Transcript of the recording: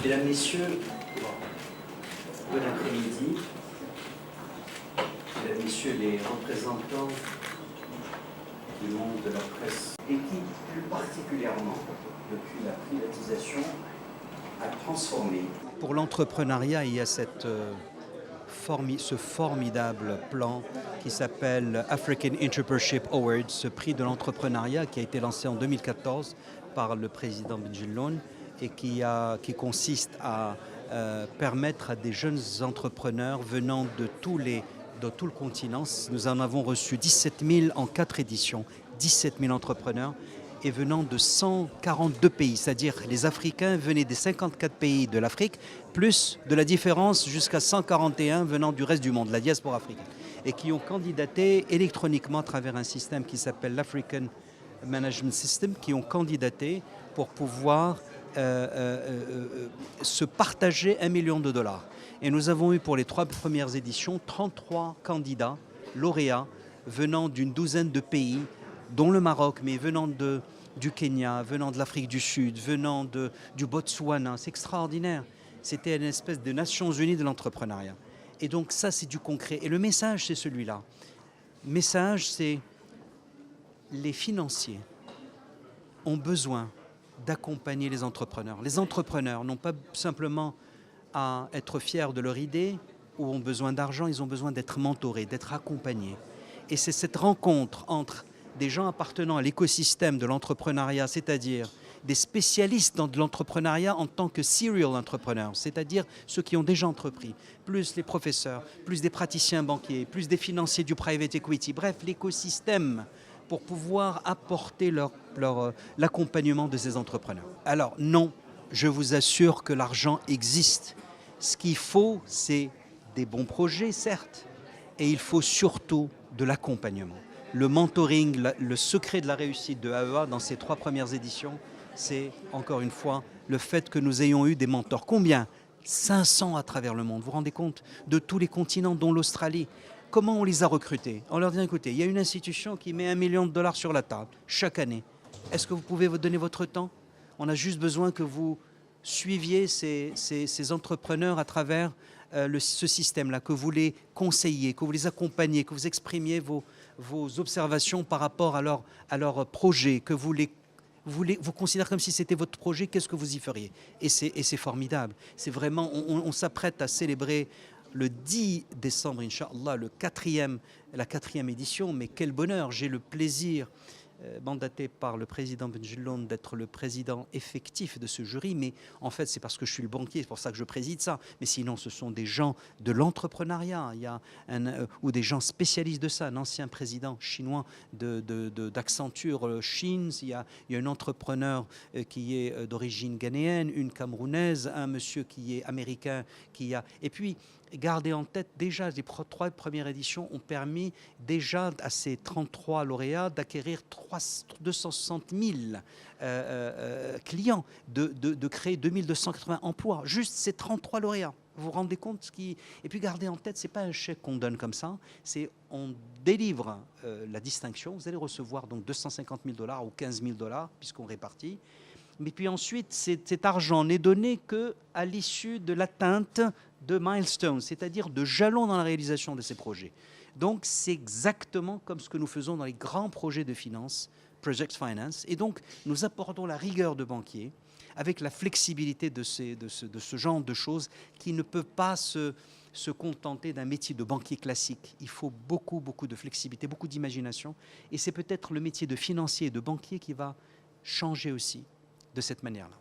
Mesdames, Messieurs, bon après-midi. Mesdames, Messieurs les représentants du monde de la presse et qui, plus particulièrement, depuis la privatisation, a transformé. Pour l'entrepreneuriat, il y a ce formidable plan qui s'appelle African Entrepreneurship Award, ce prix de l'entrepreneuriat qui a été lancé en 2014 par le président Bengelloune et qui consiste à permettre à des jeunes entrepreneurs venant de tout le continent. Nous en avons reçu 17 000 en 4 éditions, 17 000 entrepreneurs et venant de 142 pays, c'est-à-dire les Africains venaient des 54 pays de l'Afrique, plus de la différence jusqu'à 141 venant du reste du monde, la diaspora africaine, et qui ont candidaté électroniquement à travers un système qui s'appelle l'African Management System, qui ont candidaté pour pouvoir se partager $1 million. Et nous avons eu pour les 3 premières éditions 33 candidats lauréats venant d'une douzaine de pays, dont le Maroc, mais venant du Kenya, venant de l'Afrique du Sud, venant du Botswana. C'est extraordinaire. C'était une espèce de Nations Unies de l'entrepreneuriat. Et donc ça, c'est du concret. Et le message, c'est celui-là. Le message, c'est les financiers ont besoin d'accompagner les entrepreneurs. Les entrepreneurs n'ont pas simplement à être fiers de leur idée ou ont besoin d'argent, ils ont besoin d'être mentorés, d'être accompagnés. Et c'est cette rencontre entre des gens appartenant à l'écosystème de l'entrepreneuriat, c'est-à-dire des spécialistes dans de l'entrepreneuriat en tant que serial entrepreneurs, c'est-à-dire ceux qui ont déjà entrepris, plus les professeurs, plus des praticiens banquiers, plus des financiers du private equity, bref, l'écosystème pour pouvoir apporter l'accompagnement de ces entrepreneurs. Alors non, je vous assure que l'argent existe. Ce qu'il faut, c'est des bons projets, certes, et il faut surtout de l'accompagnement. Le mentoring, le secret de la réussite de AEA dans ces 3 premières éditions, c'est encore une fois le fait que nous ayons eu des mentors. Combien? 500 à travers le monde. Vous vous rendez compte? De tous les continents, dont l'Australie. Comment on les a recrutés? On leur dit, écoutez, il y a une institution qui met $1 million sur la table chaque année. Est-ce que vous pouvez vous donner votre temps? On a juste besoin que vous suiviez ces entrepreneurs à travers ce système-là, que vous les conseillez, que vous les accompagnez, que vous exprimiez vos observations par rapport à leur projet, que vous considérez comme si c'était votre projet, qu'est-ce que vous y feriez? Et c'est formidable. C'est vraiment, on s'apprête à célébrer le 10 décembre, Inch'Allah, la 4e édition, mais quel bonheur, j'ai le plaisir mandaté par le président Bengelloune d'être le président effectif de ce jury, mais en fait c'est parce que je suis le banquier, c'est pour ça que je préside ça, mais sinon ce sont des gens de l'entrepreneuriat, ou des gens spécialistes de ça, un ancien président chinois d'Accenture Chine, il y a un entrepreneur qui est d'origine ghanéenne, une camerounaise, un monsieur qui est américain, et puis gardez en tête déjà les 3 premières éditions ont permis déjà à ces 33 lauréats d'acquérir 260 000 clients, de créer 2280 emplois, juste ces 33 lauréats. Vous vous rendez compte et puis gardez en tête, ce n'est pas un chèque qu'on donne comme ça, c'est on délivre la distinction, vous allez recevoir donc $250 000 ou $15 000 puisqu'on répartit. Mais puis ensuite, cet argent n'est donné qu'à l'issue de l'atteinte de milestones, c'est-à-dire de jalons dans la réalisation de ces projets. Donc, c'est exactement comme ce que nous faisons dans les grands projets de finance, Project Finance. Et donc, nous apportons la rigueur de banquier avec la flexibilité de ce genre de choses qui ne peuvent pas se contenter d'un métier de banquier classique. Il faut beaucoup de flexibilité, beaucoup d'imagination. Et c'est peut-être le métier de financier et de banquier qui va changer aussi de cette manière-là.